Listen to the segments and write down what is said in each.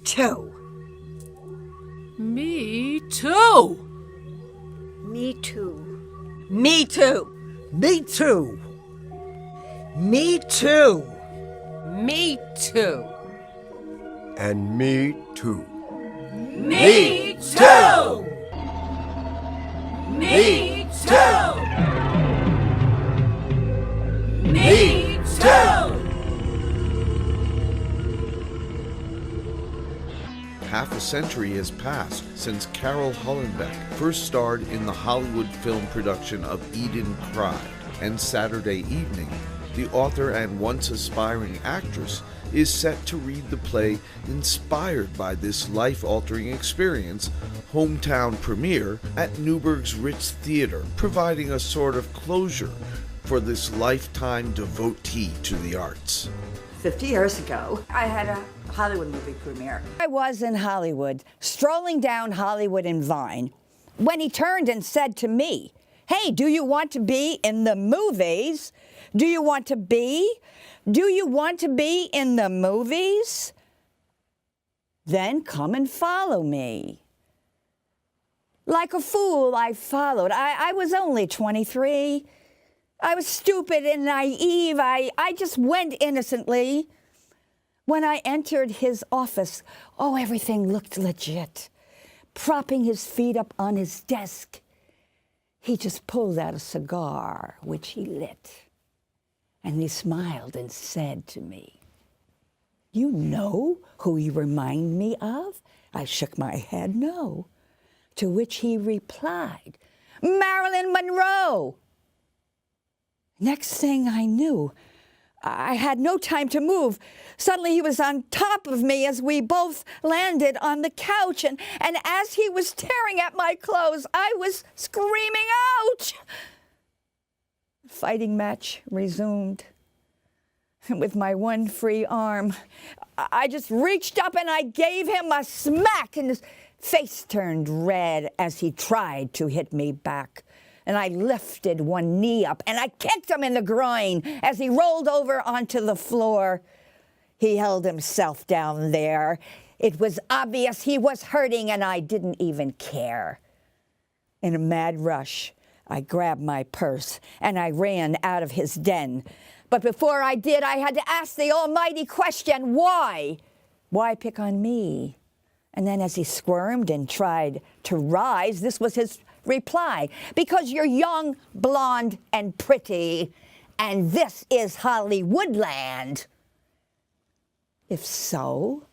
too. Me too. Me too. Me too. Me too. Me too. Me too. And me too. Me too. Me too. Me too. Half a century has passed since Carol Hollenbeck first starred in the Hollywood film production of Eden Cried, and Saturday evening, the author and once aspiring actress is set to read the play inspired by this life-altering experience, hometown premiere at Newburgh's Ritz Theater, providing a sort of closure for this lifetime devotee to the arts. 50 years ago, I had a Hollywood movie premiere. I was in Hollywood, strolling down Hollywood and Vine, when he turned and said to me, "Hey, do you want to be in the movies? Do you want to be? Do you want to be in the movies? Then come and follow me." Like a fool, I followed. I was only 23. I was stupid and naive. I just went innocently. When I entered his office, oh, everything looked legit. Propping his feet up on his desk, he just pulled out a cigar, which he lit. And he smiled and said to me, "You know who you remind me of?" I shook my head, no. To which he replied, "Marilyn Monroe." Next thing I knew, I had no time to move. Suddenly he was on top of me as we both landed on the couch, and as he was tearing at my clothes, I was screaming, "Ouch!" The fighting match resumed. And with my one free arm, I just reached up and I gave him a smack, and his face turned red as he tried to hit me back. And I lifted one knee up and I kicked him in the groin as he rolled over onto the floor. He held himself down there. It was obvious he was hurting and I didn't even care. In a mad rush, I grabbed my purse and I ran out of his den. But before I did, I had to ask the almighty question, why? Why pick on me? And then as he squirmed and tried to rise, this was his reply: "Because you're young, blonde, and pretty, and this is Hollywoodland." If so,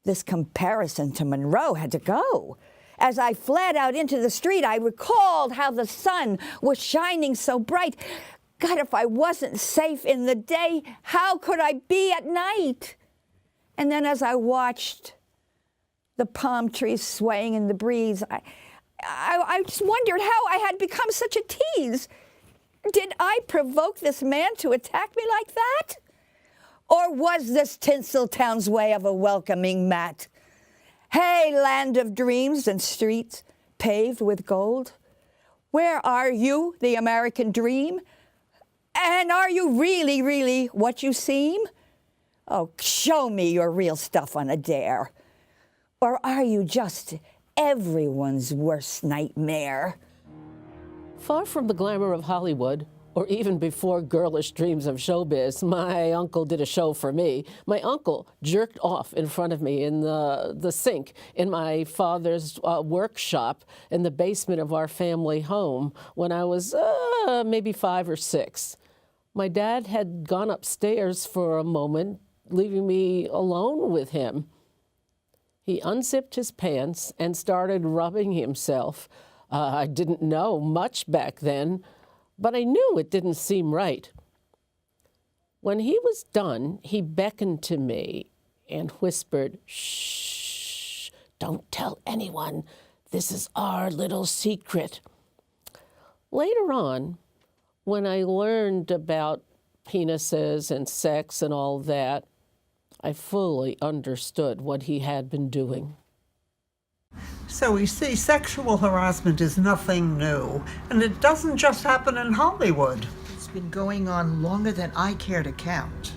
this comparison to Monroe had to go. As I fled out into the street, I recalled how the sun was shining so bright. God, if I wasn't safe in the day, how could I be at night? And then as I watched the palm trees swaying in the breeze, I just wondered how I had become such a tease. Did I provoke this man to attack me like that? Or was this Tinseltown's way of a welcoming mat? Hey, land of dreams and streets paved with gold, where are you, the American dream? And are you really, really what you seem? Oh, show me your real stuff on a dare. Or are you just everyone's worst nightmare? Far from the glamour of Hollywood, or even before girlish dreams of showbiz, my uncle did a show for me. My uncle jerked off in front of me in the sink in my father's workshop in the basement of our family home when I was maybe 5 or 6. My dad had gone upstairs for a moment, leaving me alone with him. He unzipped his pants and started rubbing himself. I didn't know much back then, but I knew it didn't seem right. When he was done, he beckoned to me and whispered, "Shh, don't tell anyone. This is our little secret." Later on, when I learned about penises and sex and all that, I fully understood what he had been doing. So we see sexual harassment is nothing new, and it doesn't just happen in Hollywood. It's been going on longer than I care to count.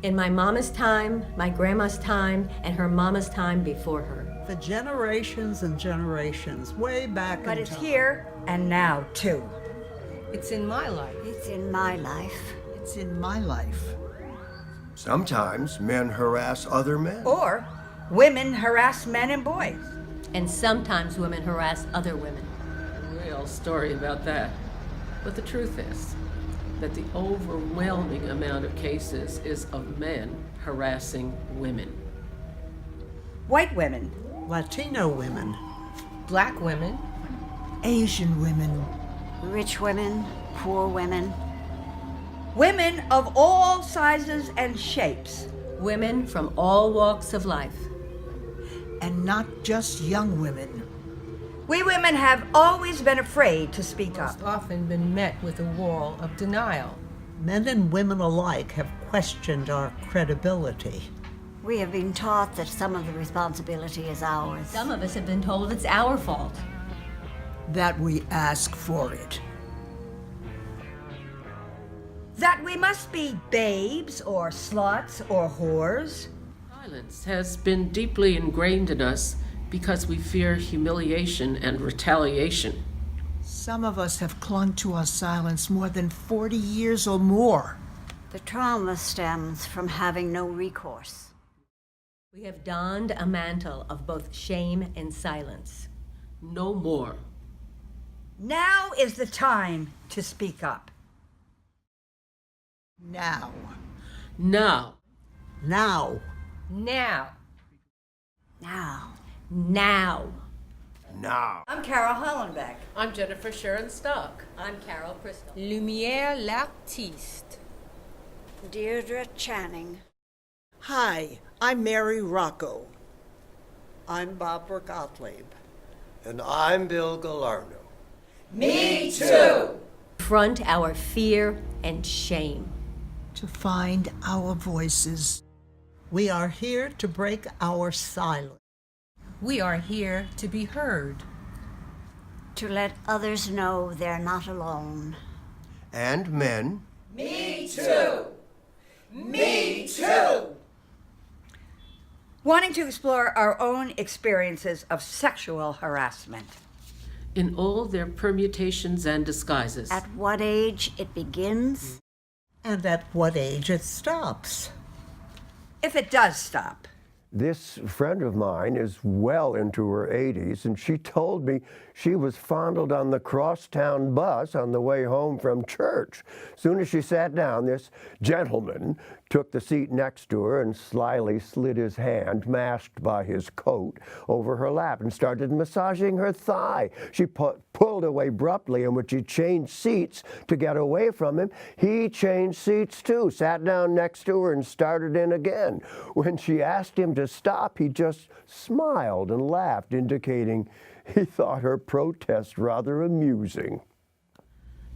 In my mama's time, my grandma's time, and her mama's time before her. For generations and generations, way back But in it's time. here and now, too. It's in my life. It's in my life. It's in my life. Sometimes men harass other men. Or women harass men and boys. And sometimes women harass other women. Real story about that. But the truth is that the overwhelming amount of cases is of men harassing women. White women. Latino women. Black women. Asian women. Rich women, poor women. Women of all sizes and shapes. Women from all walks of life. And not just young women. We women have always been afraid to speak up. Most often been met with a wall of denial. Men and women alike have questioned our credibility. We have been taught that some of the responsibility is ours. Some of us have been told it's our fault. That we ask for it. That we must be babes or sluts or whores. Silence has been deeply ingrained in us because we fear humiliation and retaliation. Some of us have clung to our silence more than 40 years or more. The trauma stems from having no recourse. We have donned a mantle of both shame and silence. No more. Now is the time to speak up. Now. Now. Now. Now. Now. Now. Now. I'm Carol Hollenbeck. I'm Jennifer Sherron Stock. I'm Carol Crystal. Lumière l'artiste. Deirdre Channing. Hi, I'm Mary Rocco. I'm Barbara Gottlieb. And I'm Bill GALARNO. Me too. Confront our fear and shame. To find our voices. We are here to break our silence. We are here to be heard. To let others know they're not alone. And men. Me too. Me too. Wanting to explore our own experiences of sexual harassment. In all their permutations and disguises. At what age it begins. And at what age it stops. If it does stop. This friend of mine is well into her 80s, and she told me she was fondled on the crosstown bus on the way home from church. Soon as she sat down, this gentleman took the seat next to her and slyly slid his hand, masked by his coat, over her lap and started massaging her thigh. She pulled away abruptly, and when she changed seats to get away from him, he changed seats too, sat down next to her and started in again. When she asked him to stop, he just smiled and laughed, indicating he thought her protest rather amusing.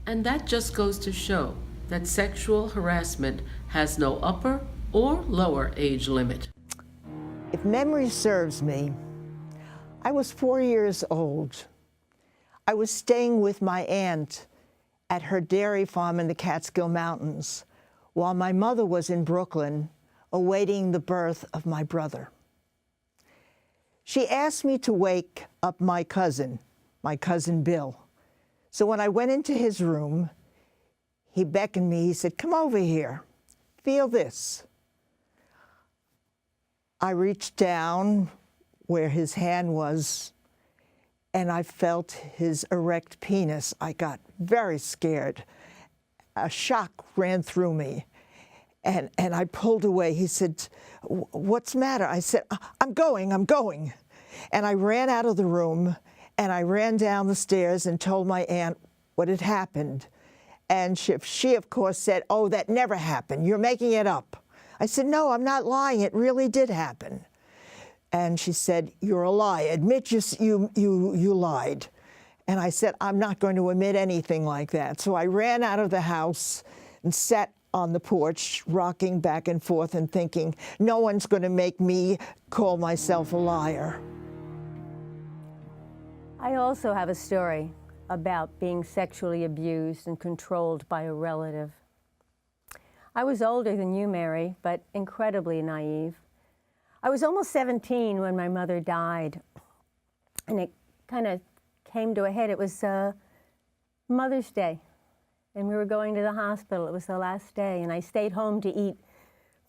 And that just goes to show that sexual harassment has no upper or lower age limit. If memory serves me, I was 4 years old. I was staying with my aunt at her dairy farm in the Catskill Mountains while my mother was in Brooklyn awaiting the birth of my brother. She asked me to wake up my cousin Bill. So when I went into his room, he beckoned me. He said, "Come over here. Feel this." I reached down where his hand was, and I felt his erect penis. I got very scared. A shock ran through me, and I pulled away. He said, "What's the matter?" I said, I'm going. And I ran out of the room, and I ran down the stairs and told my aunt what had happened. And she, of course, said, "Oh, that never happened. You're making it up." I said, "No, I'm not lying. It really did happen." And she said, "You're a liar. Admit you lied." And I said, "I'm not going to admit anything like that." So I ran out of the house and sat on the porch, rocking back and forth and thinking, no one's going to make me call myself a liar. I also have a story about being sexually abused and controlled by a relative. I was older than you, Mary, but incredibly naive. I was almost 17 when my mother died, and it kind of came to a head. It was Mother's Day, and we were going to the hospital. It was the last day, and I stayed home to eat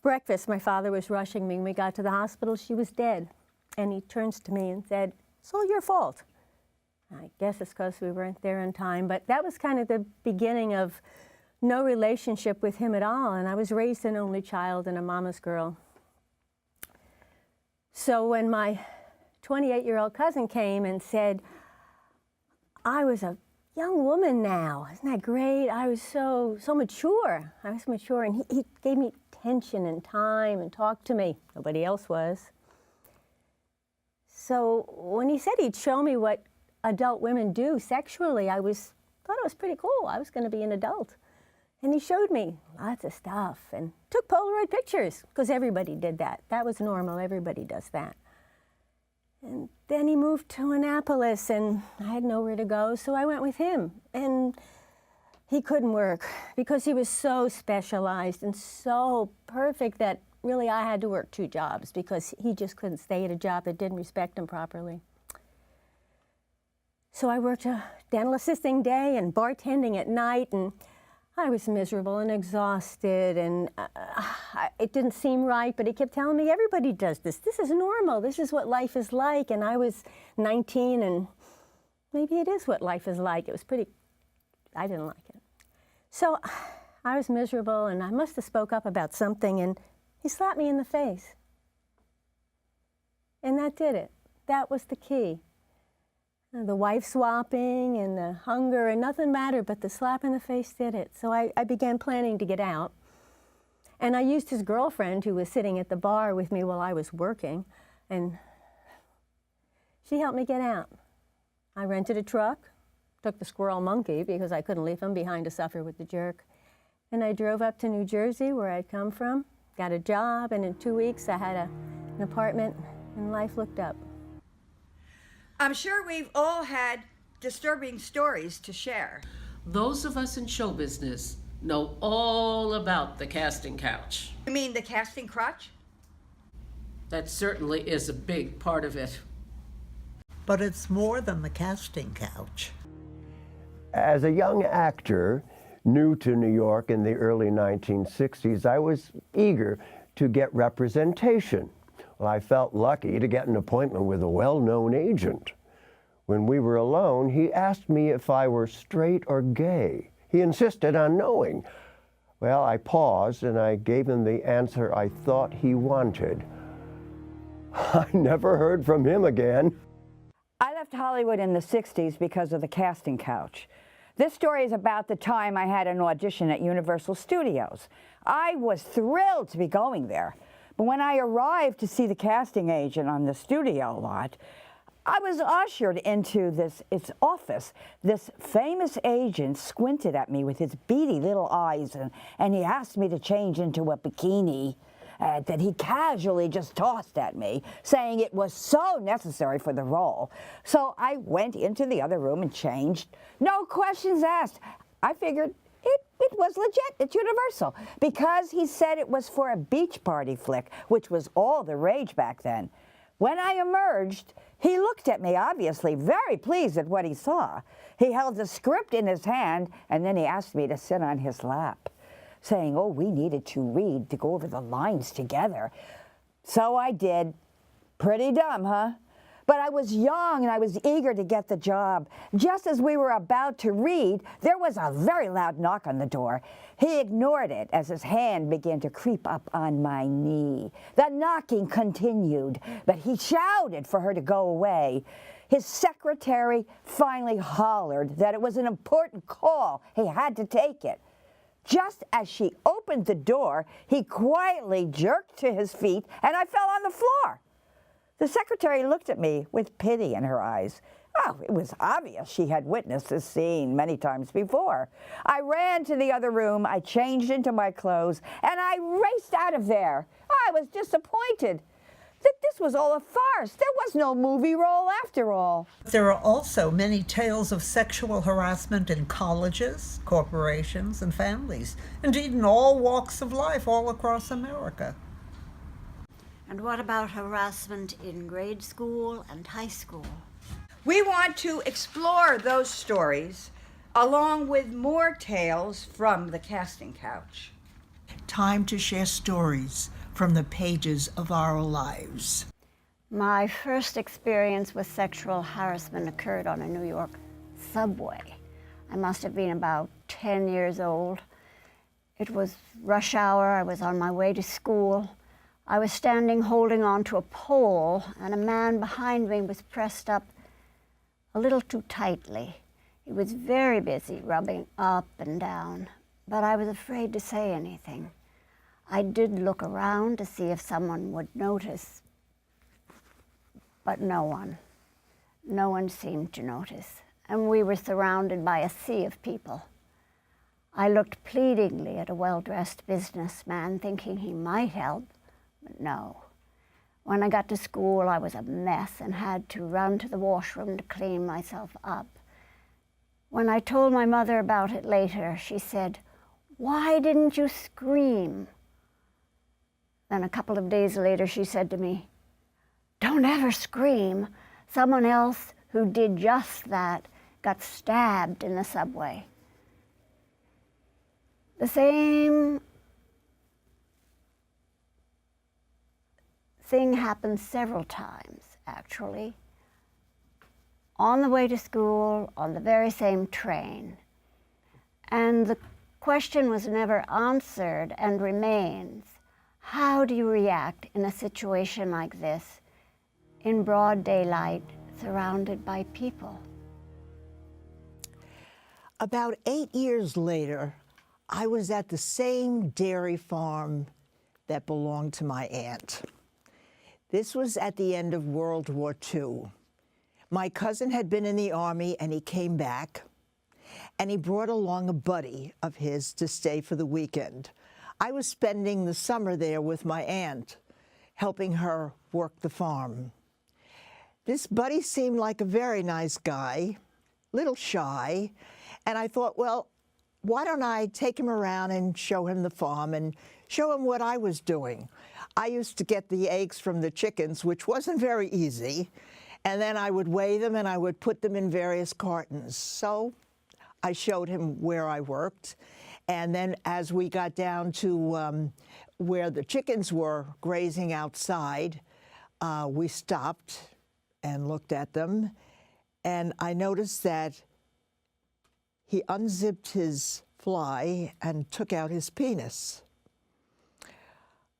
breakfast. My father was rushing me. When we got to the hospital, she was dead. And he turns to me and said, "It's all your fault." I guess it's because we weren't there in time, but that was kind of the beginning of no relationship with him at all, and I was raised an only child and a mama's girl. So when my 28-year-old cousin came and said, I was a young woman now, isn't that great? I was so mature. I was mature, and he gave me attention and time and talked to me. Nobody else was. So when he said he'd show me what adult women do sexually, I thought it was pretty cool. I was going to be an adult. And he showed me lots of stuff and took Polaroid pictures, because everybody did that. That was normal. Everybody does that. And then he moved to Annapolis, and I had nowhere to go, so I went with him. And he couldn't work because he was so specialized and so perfect that really I had to work 2 jobs because he just couldn't stay at a job that didn't respect him properly. So I worked a dental assisting day and bartending at night, and I was miserable and exhausted, and it didn't seem right, but he kept telling me, everybody does this. This is normal. This is what life is like. And I was 19, and maybe it is what life is like. It was I didn't like it. So I was miserable, and I must have spoke up about something, and he slapped me in the face. And that did it. That was the key. The wife swapping and the hunger, and nothing mattered, but the slap in the face did it. So I began planning to get out. And I used his girlfriend, who was sitting at the bar with me while I was working, and she helped me get out. I rented a truck, took the squirrel monkey because I couldn't leave him behind to suffer with the jerk. And I drove up to New Jersey, where I'd come from, got a job, and in 2 weeks I had an apartment, and life looked up. I'm sure we've all had disturbing stories to share. Those of us in show business know all about the casting couch. You mean the casting crotch? That certainly is a big part of it. But it's more than the casting couch. As a young actor, new to New York in the early 1960s, I was eager to get representation. Well, I felt lucky to get an appointment with a well-known agent. When we were alone, he asked me if I were straight or gay. He insisted on knowing. Well, I paused, and I gave him the answer I thought he wanted. I never heard from him again. I left Hollywood in the 60s because of the casting couch. This story is about the time I had an audition at Universal Studios. I was thrilled to be going there. But when I arrived to see the casting agent on the studio lot, I was ushered into its office. This famous agent squinted at me with his beady little eyes, and he asked me to change into a bikini that he casually just tossed at me, saying it was so necessary for the role. So I went into the other room and changed. No questions asked. I figured it was legit. It's Universal, because he said it was for a beach party flick, which was all the rage back then. When I emerged, he looked at me, obviously very pleased at what he saw. He held the script in his hand, and then he asked me to sit on his lap, saying, oh, we needed to read to go over the lines together. So I did. Pretty dumb, huh? But I was young, and I was eager to get the job. Just as we were about to read, there was a very loud knock on the door. He ignored it as his hand began to creep up on my knee. The knocking continued, but he shouted for her to go away. His secretary finally hollered that it was an important call. He had to take it. Just as she opened the door, he quietly jerked to his feet, and I fell on the floor. The secretary looked at me with pity in her eyes. Oh, it was obvious she had witnessed this scene many times before. I ran to the other room, I changed into my clothes, and I raced out of there. I was disappointed. that this was all a farce. There was no movie role after all. There are also many tales of sexual harassment in colleges, corporations, and families, indeed in all walks of life all across America. And what about harassment in grade school and high school? We want to explore those stories along with more tales from the casting couch. Time to share stories from the pages of our lives. My first experience with sexual harassment occurred on a New York subway. I must have been about 10 years old. It was rush hour. I was on my way to school. I was standing holding on to a pole, and a man behind me was pressed up a little too tightly. He was very busy rubbing up and down, but I was afraid to say anything. I did look around to see if someone would notice, but no one. No one seemed to notice, and we were surrounded by a sea of people. I looked pleadingly at a well-dressed businessman, thinking he might help, but no. When I got to school, I was a mess and had to run to the washroom to clean myself up. When I told my mother about it later, she said, "Why didn't you scream?" Then a couple of days later, she said to me, "Don't ever scream. Someone else who did just that got stabbed in the subway." The same thing happened several times, actually. On the way to school, on the very same train. And the question was never answered and remains, how do you react in a situation like this, in broad daylight, surrounded by people? About 8 years later, I was at the same dairy farm that belonged to my aunt. This was at the end of World War II. My cousin had been in the Army and he came back, and he brought along a buddy of his to stay for the weekend. I was spending the summer there with my aunt, helping her work the farm. This buddy seemed like a very nice guy, little shy, and I thought, well, why don't I take him around and show him the farm and show him what I was doing. I used to get the eggs from the chickens, which wasn't very easy, and then I would weigh them and I would put them in various cartons. So I showed him where I worked, and then as we got down to where the chickens were grazing outside, we stopped and looked at them, and I noticed that he unzipped his fly and took out his penis.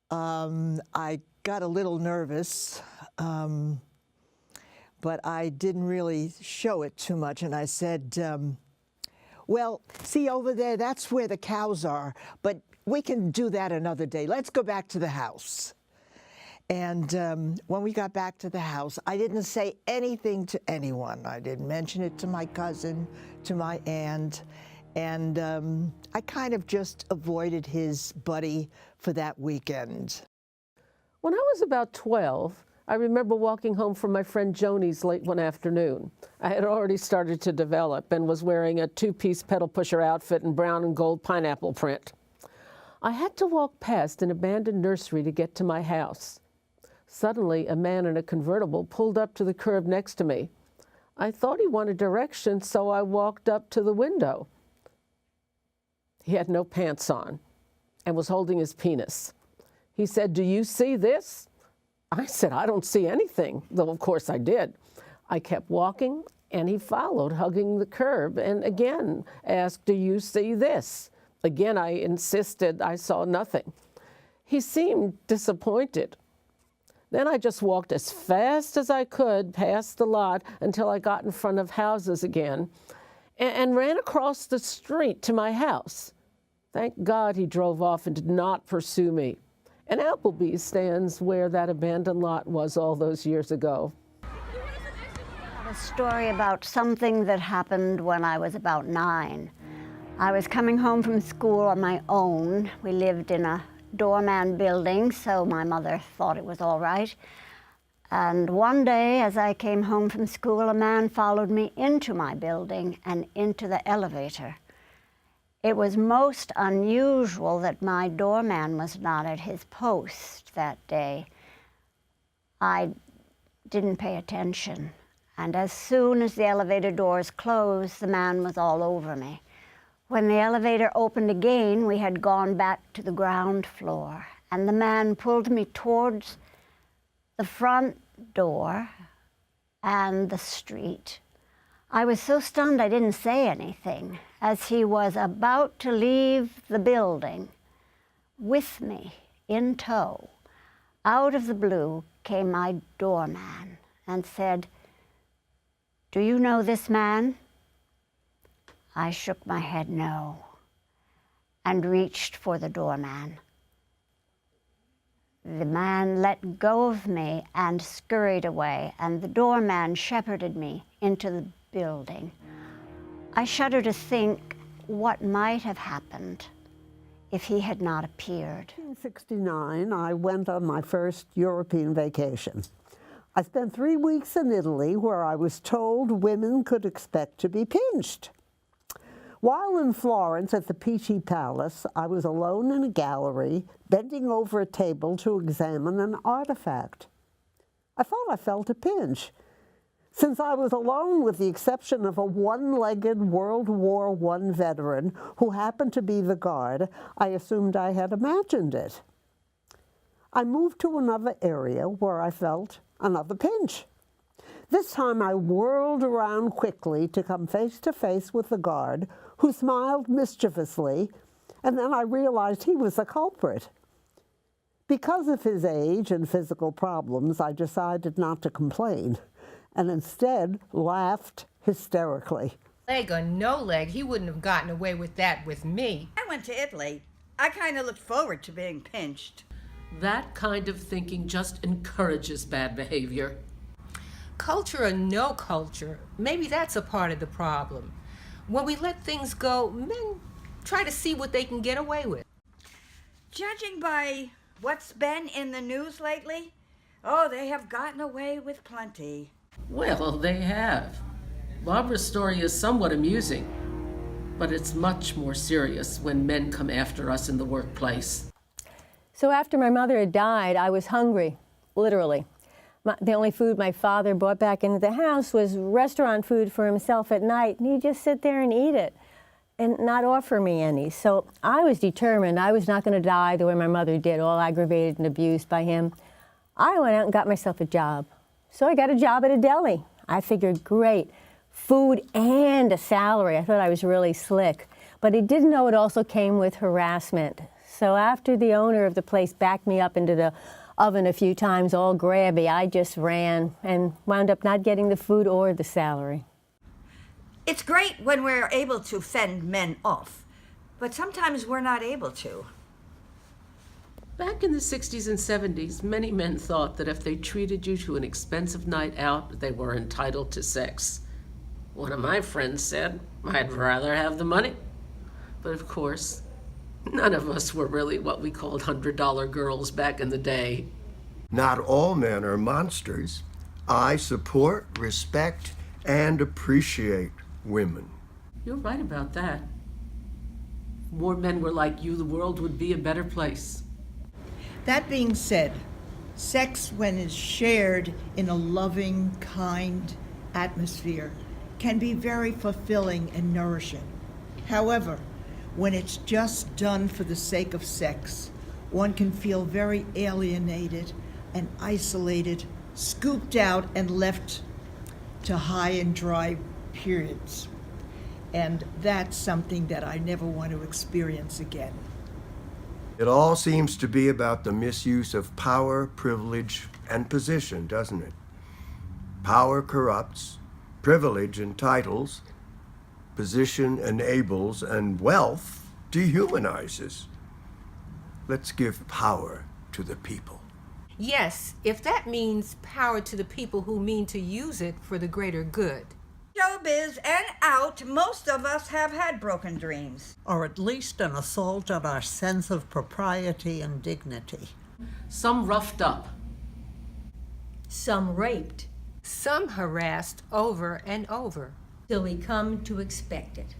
I got a little nervous, but I didn't really show it too much, and I said, well, see over there, that's where the cows are, but we can do that another day. Let's go back to the house. And when we got back to the house, I didn't say anything to anyone. I didn't mention it to my cousin, to my aunt, and I kind of just avoided his buddy for that weekend. When I was about 12, I remember walking home from my friend Joni's late one afternoon. I had already started to develop and was wearing a two-piece pedal pusher outfit in brown and gold pineapple print. I had to walk past an abandoned nursery to get to my house. Suddenly, a man in a convertible pulled up to the curb next to me. I thought he wanted directions, so I walked up to the window. He had no pants on and was holding his penis. He said, "Do you see this?" I said, "I don't see anything," though of course I did. I kept walking, and he followed, hugging the curb, and again asked, "Do you see this?" Again, I insisted I saw nothing. He seemed disappointed. Then I just walked as fast as I could past the lot until I got in front of houses again and ran across the street to my house. Thank God he drove off and did not pursue me. And Applebee's stands where that abandoned lot was all those years ago. I have a story about something that happened when I was about 9. I was coming home from school on my own. We lived in a doorman building, so my mother thought it was all right. And one day, as I came home from school, a man followed me into my building and into the elevator. It was most unusual that my doorman was not at his post that day. I didn't pay attention, and as soon as the elevator doors closed, the man was all over me. When the elevator opened again, we had gone back to the ground floor, and the man pulled me towards the front door and the street. I was so stunned I didn't say anything. As he was about to leave the building with me in tow, out of the blue came my doorman and said, "Do you know this man?" I shook my head no and reached for the doorman. The man let go of me and scurried away, and the doorman shepherded me into the building. I shudder to think what might have happened if he had not appeared. In 1969, I went on my first European vacation. I spent 3 weeks in Italy, where I was told women could expect to be pinched. While in Florence at the Pitti Palace, I was alone in a gallery, bending over a table to examine an artifact. I thought I felt a pinch. Since I was alone with the exception of a one-legged World War I veteran who happened to be the guard, I assumed I had imagined it. I moved to another area where I felt another pinch. This time I whirled around quickly to come face to face with the guard, who smiled mischievously, and then I realized he was the culprit. Because of his age and physical problems, I decided not to complain, and instead laughed hysterically. Leg or no leg, he wouldn't have gotten away with that with me. I went to Italy. I kind of looked forward to being pinched. That kind of thinking just encourages bad behavior. Culture or no culture, maybe that's a part of the problem. When we let things go, men try to see what they can get away with. Judging by what's been in the news lately, oh, they have gotten away with plenty. Well, they have. Barbara's story is somewhat amusing, but it's much more serious when men come after us in the workplace. So after my mother had died, I was hungry, literally. The only food my father brought back into the house was restaurant food for himself at night, and he'd just sit there and eat it and not offer me any. So I was determined I was not going to die the way my mother did, all aggravated and abused by him. I went out and got myself a job. So I got a job at a deli. I figured, great, food and a salary. I thought I was really slick. But I didn't know it also came with harassment. So after the owner of the place backed me up into the oven a few times, all grabby, I just ran and wound up not getting the food or the salary. It's great when we're able to fend men off, but sometimes we're not able to. Back in the 60s and 70s, many men thought that if they treated you to an expensive night out, they were entitled to sex. One of my friends said, "I'd rather have the money." But of course, none of us were really what we called $100 girls back in the day. Not all men are monsters. I support, respect, and appreciate women. You're right about that. If more men were like you, the world would be a better place. That being said, sex, when it's shared in a loving, kind atmosphere, can be very fulfilling and nourishing. However, when it's just done for the sake of sex, one can feel very alienated and isolated, scooped out and left to high and dry periods. And that's something that I never want to experience again. It all seems to be about the misuse of power, privilege, and position, doesn't it? Power corrupts, privilege entitles, position enables, and wealth dehumanizes. Let's give power to the people. Yes, if that means power to the people who mean to use it for the greater good. Showbiz and out, most of us have had broken dreams. Or at least an assault on our sense of propriety and dignity. Some roughed up. some raped, some harassed over and over, till we come to expect it.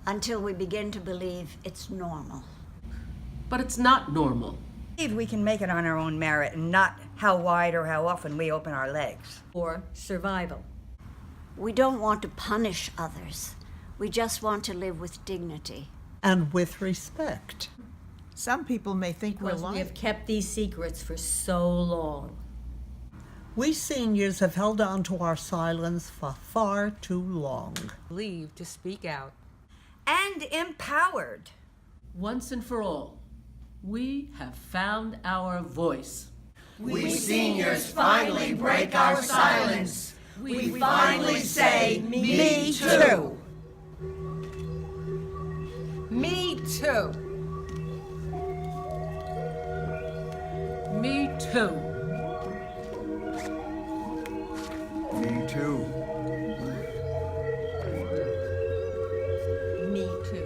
Until we begin to believe it's normal. But it's not normal. We can make it on our own merit and not how wide or how often we open our legs. For survival. We don't want to punish others. We just want to live with dignity. And with respect. Some people may think we're Because we lying. have kept these secrets for so long. We seniors have held on to our silence for far too long. leave to speak out. And empowered. Once and for all, we have found our voice. We seniors finally break our silence. We finally say, me too. Me too. Me too. Me too. Me too.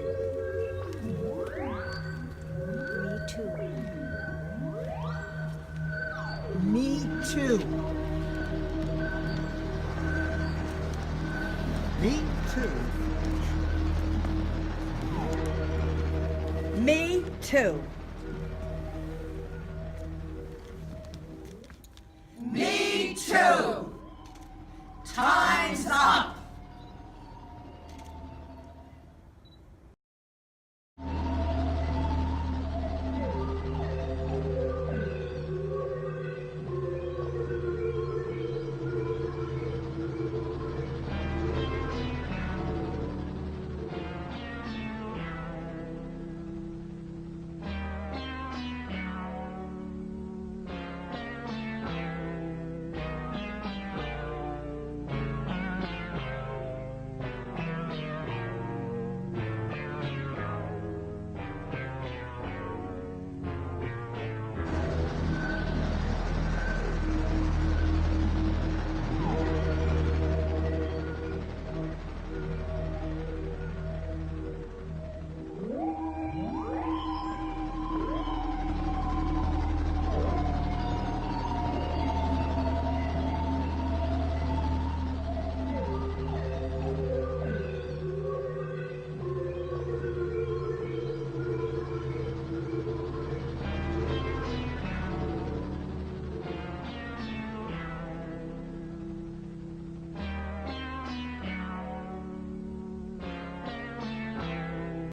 Me too. Me too. Me too.